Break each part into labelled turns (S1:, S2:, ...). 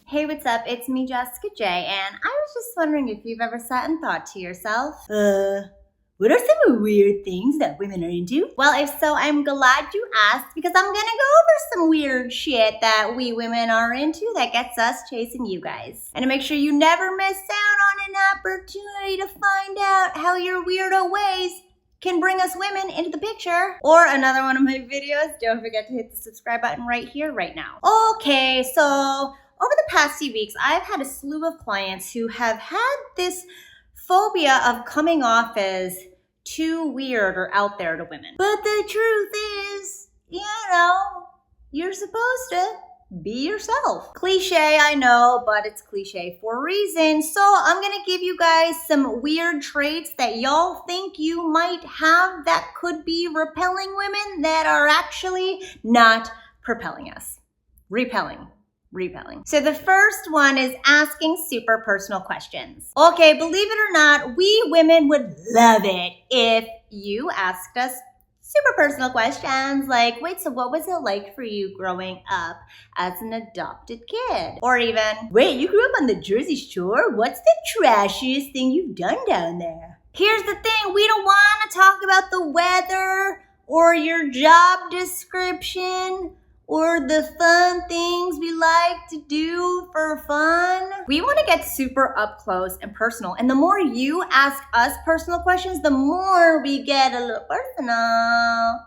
S1: Hey, what's up? It's me, Jessica J, and I was just wondering if you've ever sat and thought to yourself, what are some weird things that women are into? Well, if so, I'm glad you asked because I'm gonna go over some weird shit that we women are into that gets us chasing you guys. And to make sure you never miss out on an opportunity to find out how your weirdo ways can bring us women into the picture, or another one of my videos, don't forget to hit the subscribe button right here, right now. Okay, so over the past few weeks, I've had a slew of clients who have had this phobia of coming off as too weird or out there to women. But the truth is, you're supposed to be yourself. Cliche, I know, but it's cliche for a reason. So I'm gonna give you guys some weird traits that y'all think you might have that could be repelling women that are actually not propelling us. Repelling. So the first one is asking super personal questions. Okay, believe it or not, we women would love it if you asked us super personal questions like, wait, so what was it like for you growing up as an adopted kid? Or even, wait, you grew up on the Jersey Shore? What's the trashiest thing you've done down there? Here's the thing, we don't want to talk about the weather or your job description or the fun things we like to do for fun. We want to get super up close and personal. And the more you ask us personal questions, the more we get a little personal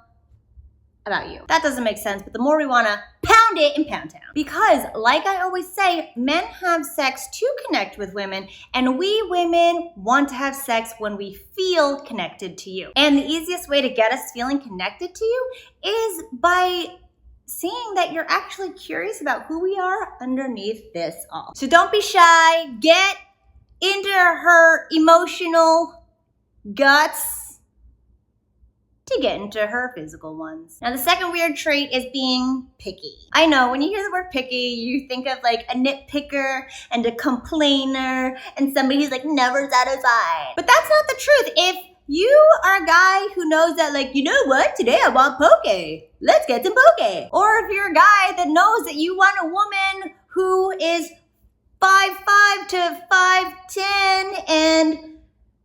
S1: about you. That doesn't make sense, but the more we want to pound it in Pound Town. Because like I always say, men have sex to connect with women, and we women want to have sex when we feel connected to you. And the easiest way to get us feeling connected to you is by seeing that you're actually curious about who we are underneath this all. So don't be shy. Get into her emotional guts to get into her physical ones. Now, the second weird trait is being picky. I know, when you hear the word picky, you think of like a nitpicker and a complainer and somebody who's like never satisfied. But that's not the truth. If you are a guy who knows that, like, you know what, today I want poke. Let's get some poke. Or if you're a guy that knows that you want a woman who is 5'5" to 5'10" and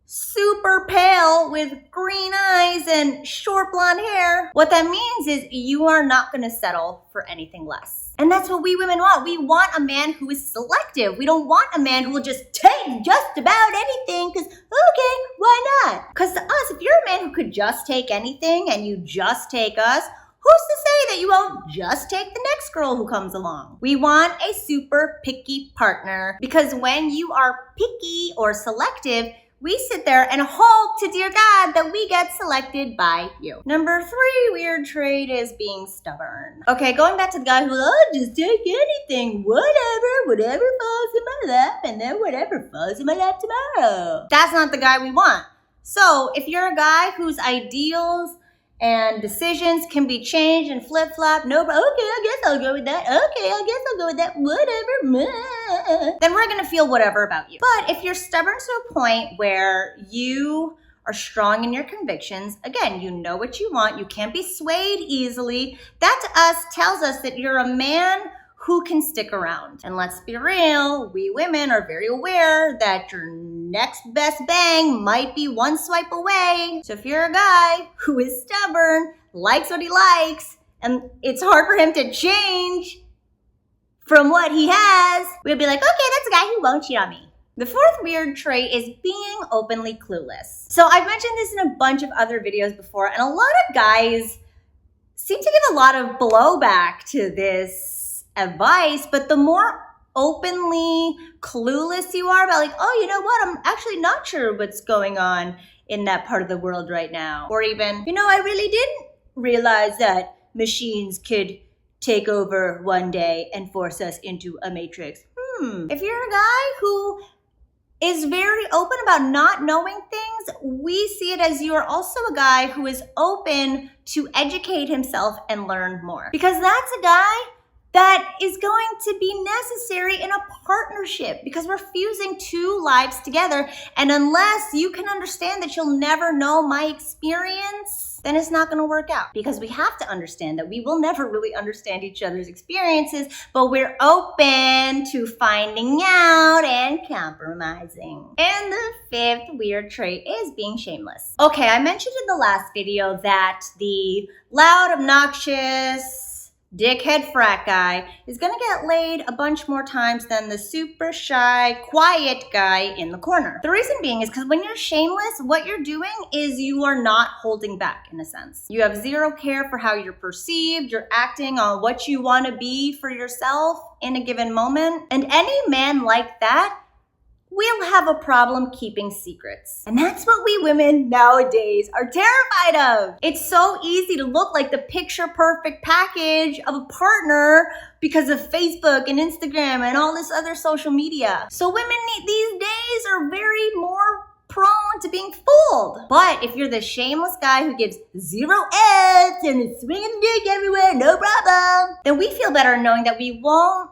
S1: super pale with green eyes and short blonde hair, what that means is you are not gonna settle for anything less. And that's what we women want. We want a man who is selective. We don't want a man who will just take just about anything because, okay, why not? Because to us, if you're a man who could just take anything and you just take us, who's to say that you won't just take the next girl who comes along? We want a super picky partner because when you are picky or selective, we sit there and hope to dear God that we get selected by you. Number 3 weird trait is being stubborn. Okay, going back to the guy who, just take anything, whatever falls in my lap, and then whatever falls in my lap tomorrow. That's not the guy we want. So if you're a guy whose ideals and decisions can be changed and flip-flop, no, okay, I guess I'll go with that. Okay, I guess I'll go with that. Whatever. Then we're gonna feel whatever about you. But if you're stubborn to a point where you are strong in your convictions, again, you know what you want, you can't be swayed easily, that to us tells us that you're a man who can stick around. And let's be real, we women are very aware that your next best bang might be one swipe away. So if you're a guy who is stubborn, likes what he likes, and it's hard for him to change from what he has, we'll be like, okay, that's a guy who won't cheat on me. The 4th weird trait is being openly clueless. So I've mentioned this in a bunch of other videos before, and a lot of guys seem to give a lot of blowback to this advice, but the more openly clueless you are about, like, oh, you know what, I'm actually not sure what's going on in that part of the world right now. Or even, I really didn't realize that machines could take over one day and force us into a matrix. If you're a guy who is very open about not knowing things, we see it as you are also a guy who is open to educate himself and learn more. Because that's a guy that is going to be necessary in a partnership because we're fusing two lives together. And unless you can understand that you'll never know my experience, then it's not going to work out, because we have to understand that we will never really understand each other's experiences, but we're open to finding out and compromising. And the fifth weird trait is being shameless. Okay, I mentioned in the last video that the loud, obnoxious, dickhead frat guy is gonna get laid a bunch more times than the super shy, quiet guy in the corner. The reason being is because when you're shameless, what you're doing is you are not holding back, in a sense. You have zero care for how you're perceived. You're acting on what you want to be for yourself in a given moment. And any man like that will have a problem keeping secrets. And that's what we women nowadays are terrified of. It's so easy to look like the picture perfect package of a partner because of Facebook and Instagram and all this other social media. So women these days are very more prone to being fooled. But if you're the shameless guy who gives zero F's and is swinging dick everywhere, no problem, then we feel better knowing that we won't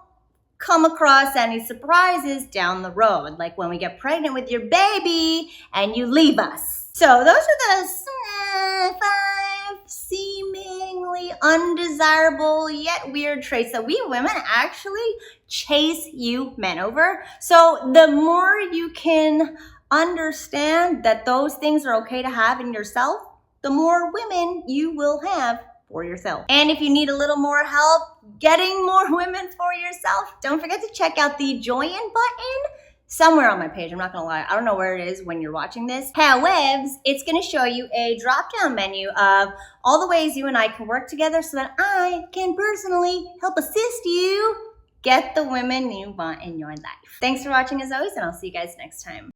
S1: come across any surprises down the road, like when we get pregnant with your baby and you leave us. So those are the 5 seemingly undesirable yet weird traits that we women actually chase you men over. So the more you can understand that those things are okay to have in yourself, the more women you will have for yourself. And if you need a little more help getting more women for yourself, don't forget to check out the join button somewhere on my page. I'm not gonna lie, I don't know where it is when you're watching this. However, it's gonna show you a drop-down menu of all the ways you and I can work together so that I can personally help assist you get the women you want in your life. Thanks for watching as always, and I'll see you guys next time.